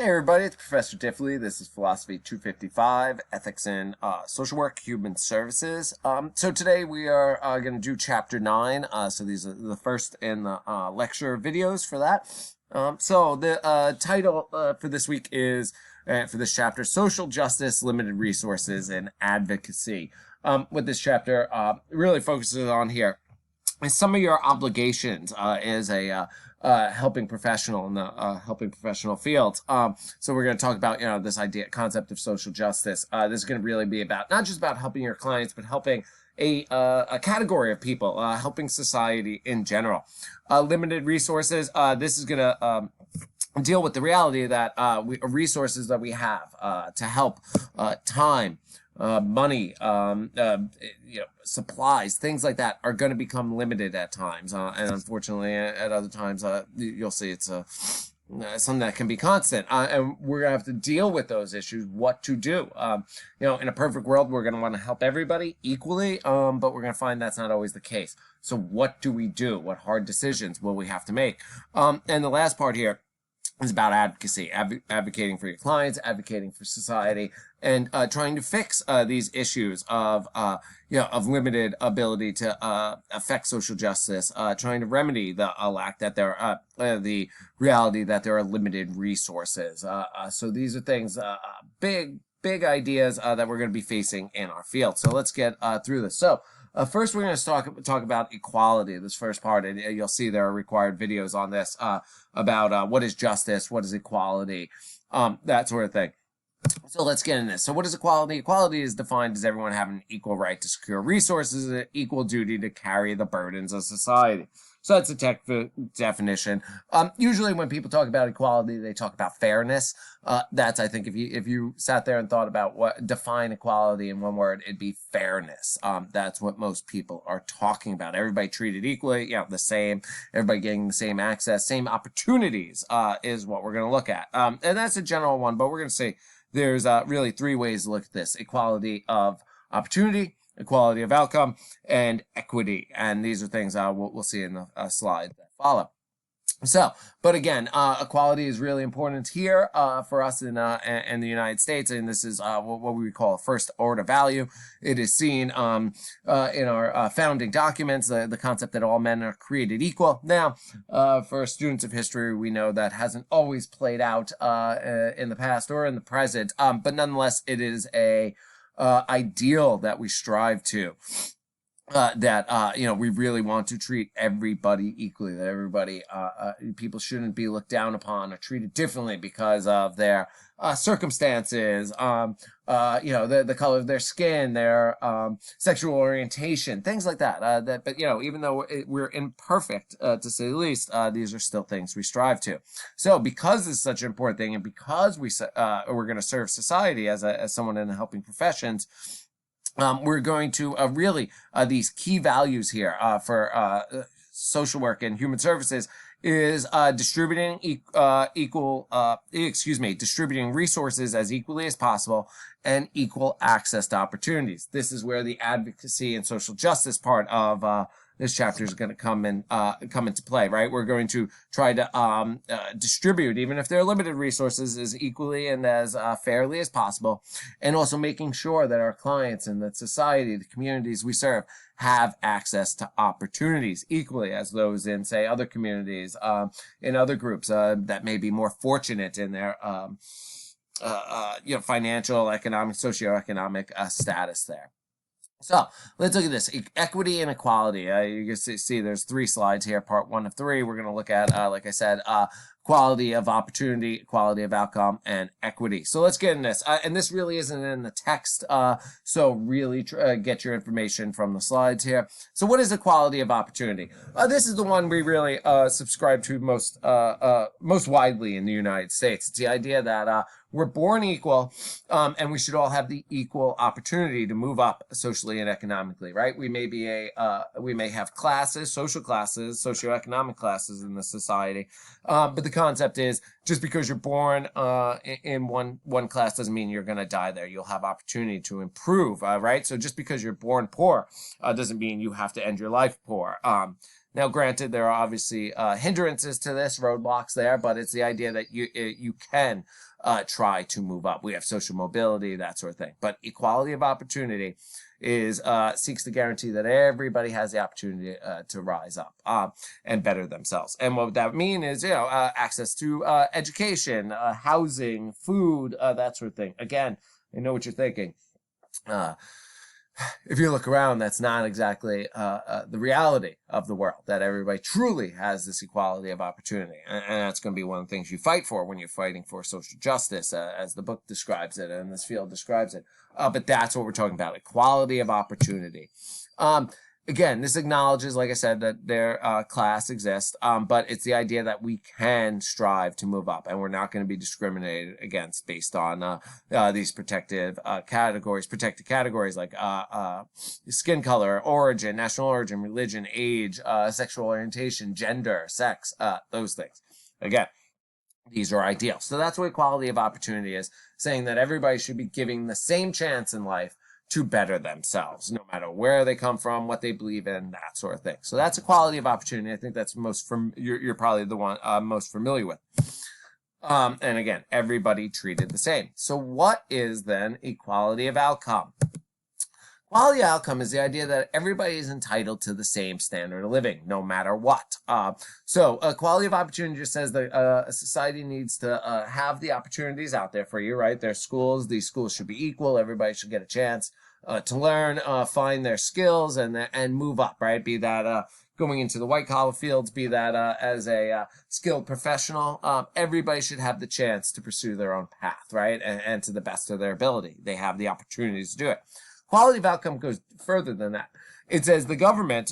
Hey everybody, it's Professor Diffley. This is Philosophy 255, Ethics in Social Work, Human Services. So today we are going to do Chapter 9. So these are the first in the lecture videos for that. So the title for this week is, for this chapter, Social Justice, Limited Resources, and Advocacy. What this chapter really focuses on here is some of your obligations as a helping professional in the helping professional field. So we're going to talk about, this concept of social justice. This is going to really be about not just about helping your clients, but helping a category of people, helping society in general. Limited resources. This is going to deal with the reality that resources that we have to help, time, money, supplies, things like that are going to become limited at times. And unfortunately, at other times, you'll see it's something that can be constant. And we're going to have to deal with those issues, what to do. In a perfect world, we're going to want to help everybody equally, but we're going to find that's not always the case. So what do we do? What hard decisions will we have to make? And the last part here is about advocacy, advocating for your clients, advocating for society, and trying to fix these issues of limited ability to affect social justice, trying to remedy the lack that the reality that there are limited resources. So these are things, big ideas that we're going to be facing in our field. So let's get through this. So first, we're going to talk about equality, this first part, and you'll see there are required videos on this about what is justice, what is equality, that sort of thing. So let's get into this. So what is equality? Equality is defined as everyone having an equal right to secure resources and an equal duty to carry the burdens of society. So that's a definition. Usually when people talk about equality, they talk about fairness. That's, I think, if you sat there and thought about what define equality in one word, it'd be fairness. That's what most people are talking about. Everybody treated equally, the same, everybody getting the same access, same opportunities, is what we're going to look at. And that's a general one, but we're going to say there's really three ways to look at this: equality of opportunity, equality of outcome, and equity. And these are things we'll see in the slide that follow. So, but again, equality is really important here for us in the United States, and this is what we call a first order value. It is seen in our founding documents, the concept that all men are created equal. Now, for students of history, we know that hasn't always played out in the past or in the present, but nonetheless, it is a ideal that we strive to. We really want to treat everybody equally, that everybody, people shouldn't be looked down upon or treated differently because of their circumstances, the color of their skin, their sexual orientation, things like that. But even though we're imperfect, to say the least, these are still things we strive to. So because this is such an important thing, and because we're going to serve society as someone in the helping professions, we're going to really these key values here for social work and human services is distributing distributing resources as equally as possible and equal access to opportunities. This is where the advocacy and social justice part of this chapter is going to come into play, right? We're going to try to distribute, even if there are limited resources, as equally and as fairly as possible, and also making sure that our clients and that society, the communities we serve, have access to opportunities equally as those in, say, other communities, in other groups that may be more fortunate in their financial, economic, socioeconomic status there. So let's look at this: equity and equality. You can see there's three slides here, part 1 of 3. We're going to look at, like I said, equality of opportunity, equality of outcome, and equity. So let's get in this. And this really isn't in the text, so really get your information from the slides here. So what is equality of opportunity? This is the one we really subscribe to most widely in the United States. It's the idea that we're born equal, and we should all have the equal opportunity to move up socially and economically, right? We may have classes, social classes, socioeconomic classes in the society, but the concept is just because you're born in one class doesn't mean you're going to die there. You'll have opportunity to improve, right? So just because you're born poor doesn't mean you have to end your life poor. Now, granted, there are obviously hindrances to this, roadblocks there, but it's the idea that you can try to move up. We have social mobility, that sort of thing. But equality of opportunity is seeks to guarantee that everybody has the opportunity to rise up and better themselves. And what that mean is, access to education, housing, food, that sort of thing. Again, I know what you're thinking. If you look around, that's not exactly the reality of the world, that everybody truly has this equality of opportunity. And that's going to be one of the things you fight for when you're fighting for social justice, as the book describes it and this field describes it. But that's what we're talking about, equality of opportunity. Again, this acknowledges, like I said, that their class exists, but it's the idea that we can strive to move up, and we're not going to be discriminated against based on these protected categories like skin color, origin, national origin, religion, age, sexual orientation, gender, sex, those things. Again, these are ideal. So that's what equality of opportunity is, saying that everybody should be given the same chance in life to better themselves, no matter where they come from, what they believe in, that sort of thing. So that's equality of opportunity. I think that's you're probably the one most familiar with. And again, everybody treated the same. So what is then equality of outcome? Equality of outcome is the idea that everybody is entitled to the same standard of living, no matter what. So equality of opportunity just says that a society needs to have the opportunities out there for you, right? There's schools. These schools should be equal. Everybody should get a chance to learn, find their skills, and move up, right? Be that going into the white-collar fields, be that as a skilled professional. Everybody should have the chance to pursue their own path, right? And to the best of their ability. They have the opportunities to do it. Quality of outcome goes further than that. It says the government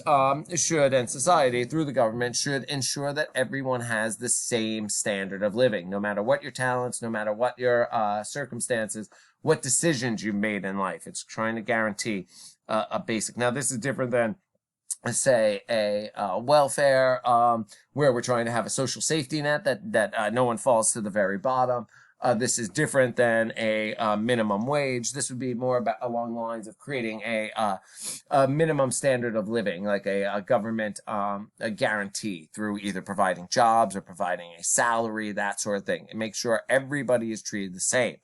should, and society through the government, should ensure that everyone has the same standard of living, no matter what your talents, no matter what your circumstances, what decisions you made in life. It's trying to guarantee a basic. Now, this is different than, say, a welfare, where we're trying to have a social safety net that no one falls to the very bottom. This is different than a minimum wage. This would be more about along the lines of creating a minimum standard of living, like a government a guarantee through either providing jobs or providing a salary, that sort of thing, and make sure everybody is treated the same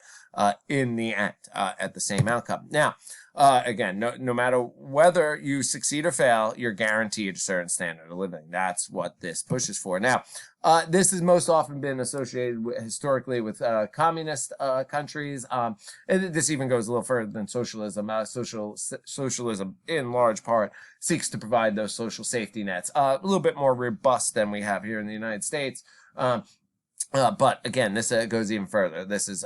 in the end, at the same outcome. Now, again, no matter whether you succeed or fail, you're guaranteed a certain standard of living. That's what this pushes for. Now, this has most often been associated historically with communist countries. And this even goes a little further than socialism. Socialism, in large part, seeks to provide those social safety nets. A little bit more robust than we have here in the United States. But again, this goes even further. This is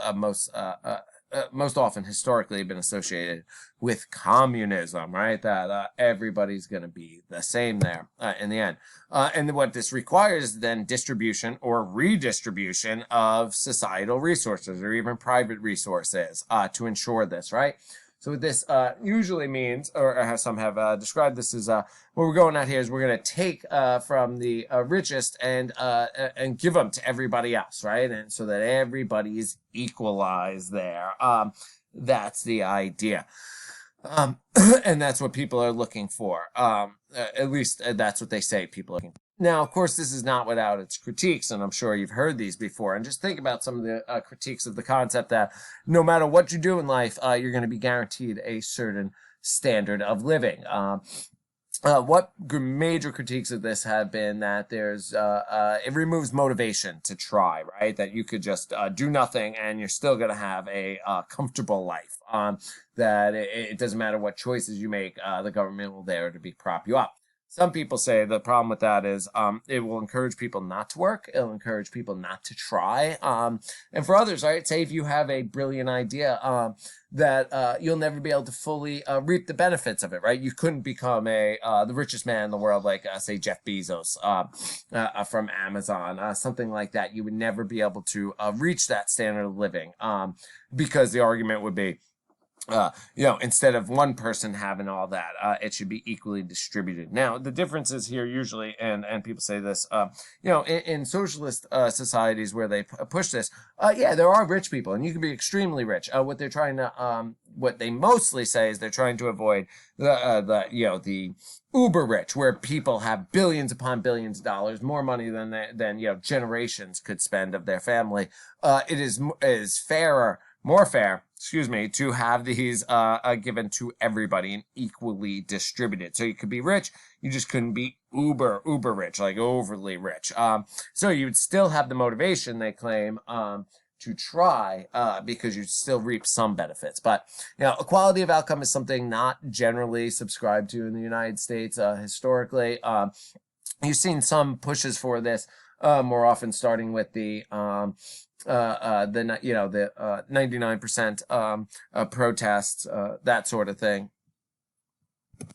most often historically been associated with communism, right? That everybody's going to be the same there in the end. And what this requires is then distribution or redistribution of societal resources or even private resources to ensure this, right? So what this usually means, or how some have described this, is what we're going at here is we're going to take from the richest and give them to everybody else, right? And so that everybody is equalized there. That's the idea. And that's what people are looking for. At least that's what they say people are looking for. Now, of course, this is not without its critiques, and I'm sure you've heard these before. And just think about some of the critiques of the concept that no matter what you do in life, you're going to be guaranteed a certain standard of living. What major critiques of this have been that there's it removes motivation to try, right? That you could just do nothing and you're still going to have a comfortable life. That it doesn't matter what choices you make, the government will there to prop you up. Some people say the problem with that is it will encourage people not to work. It'll encourage people not to try. And for others, right, say if you have a brilliant idea that you'll never be able to fully reap the benefits of it, right? You couldn't become the richest man in the world, like, say, Jeff Bezos from Amazon, something like that. You would never be able to reach that standard of living because the argument would be, instead of one person having all that, it should be equally distributed. Now, the difference is here usually, and people say this, in socialist societies where they push this, there are rich people, and you can be extremely rich. What they mostly say is they're trying to avoid the uber rich, where people have billions upon billions of dollars, more money than generations could spend of their family. It is fairer. More fair, to have these given to everybody and equally distributed. So you could be rich, you just couldn't be uber rich, like overly rich. So you would still have the motivation, they claim, to try, because you'd still reap some benefits. But equality of outcome is something not generally subscribed to in the United States historically. You've seen some pushes for this, more often starting with the 99% protests, that sort of thing.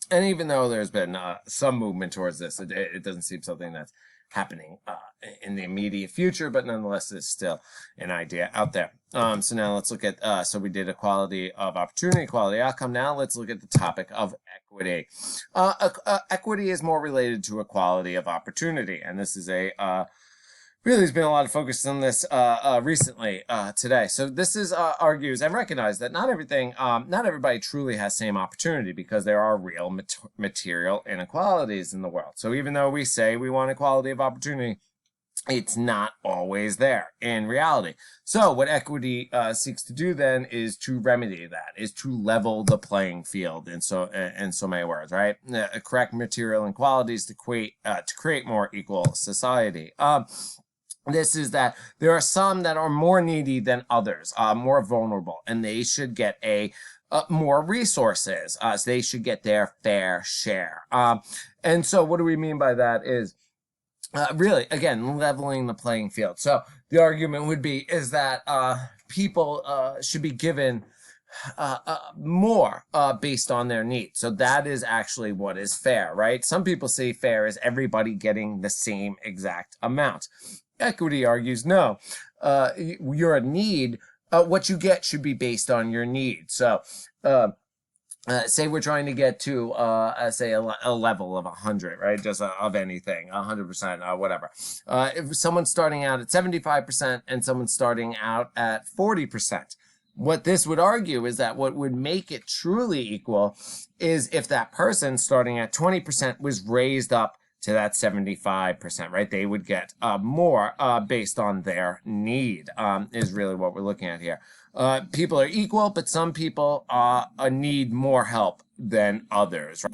And even though there's been some movement towards this, it doesn't seem something that's happening in the immediate future, but nonetheless, it's still an idea out there. So now let's look at, so we did equality of opportunity, equality of outcome. Now let's look at the topic of equity. Equity is more related to equality of opportunity, and this is really, there's been a lot of focus on this recently today. So this is argues and recognize that not everybody truly has same opportunity, because there are real material inequalities in the world. So even though we say we want equality of opportunity, it's not always there in reality. So what equity seeks to do then is to remedy that, is to level the playing field in so many words, right? Correct material inequalities to create more equal society. This is that there are some that are more needy than others, more vulnerable, and they should get more resources. So they should get their fair share. And so what do we mean by that is really, again, leveling the playing field. So the argument would be is that people should be given more based on their needs. So that is actually what is fair, right? Some people say fair is everybody getting the same exact amount. Equity argues, no, you're a need. What you get should be based on your need. So, say we're trying to get to, say a level of 100, right? Just of anything, 100%, whatever. If someone's starting out at 75% and someone's starting out at 40%, what this would argue is that what would make it truly equal is if that person starting at 20% was raised up to that 75%, right? They would get more based on their need, is really what we're looking at here. People are equal, but some people need more help than others, right?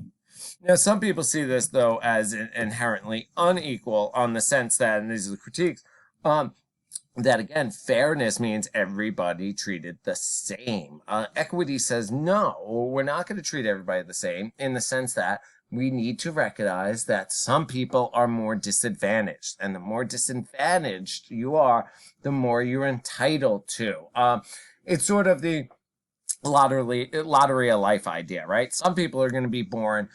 Now, some people see this, though, as inherently unequal, on the sense that, and these are the critiques, that, again, fairness means everybody treated the same. Equity says, no, we're not going to treat everybody the same, in the sense that we need to recognize that some people are more disadvantaged, and the more disadvantaged you are, the more you're entitled to. It's sort of the lottery of life idea, right? Some people are going to be born,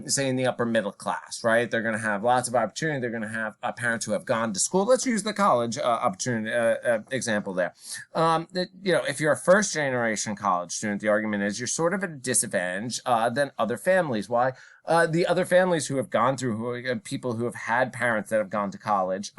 say, in the upper middle class, right? They're going to have lots of opportunity. They're going to have parents who have gone to school. Let's use the college opportunity example there. If you're a first generation college student, the argument is you're sort of at a disadvantage than other families. Why? The other families who have gone through, people who have had parents that have gone to college,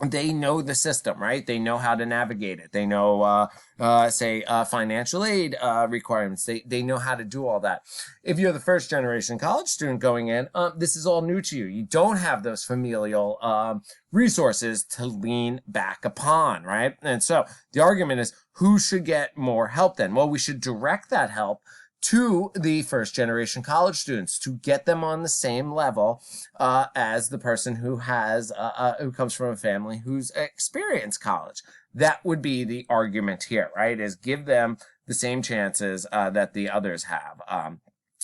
they know the system, right? They know how to navigate it. They know, financial aid requirements. They know how to do all that. If you're the first generation college student going in, this is all new to you. You don't have those familial resources to lean back upon, right? And so the argument is, who should get more help then? Well, we should direct that help to the first generation college students to get them on the same level as the person who comes from a family who's experienced college. That would be the argument here, right? Is give them the same chances that the others have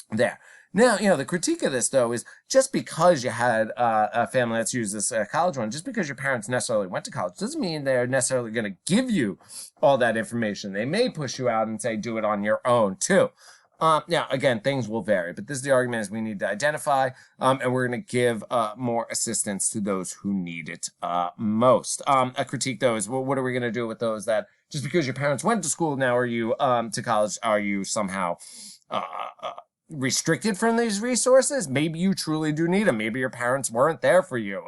there. Now, the critique of this, though, is just because you had a family, let's use this college one, just because your parents necessarily went to college doesn't mean they're necessarily going to give you all that information. They may push you out and say, do it on your own, too. Now, again, things will vary, but this is the argument is we need to identify, and we're going to give more assistance to those who need it most. A critique, though, is, well, what are we going to do with those that just because your parents went to school now, are you to college, are you somehow restricted from these resources? Maybe you truly do need them. Maybe your parents weren't there for you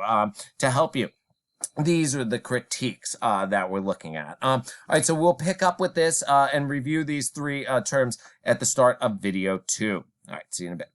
to help you. These are the critiques that we're looking at. All right, so we'll pick up with this and review these three terms at the start of video 2. All right, see you in a bit.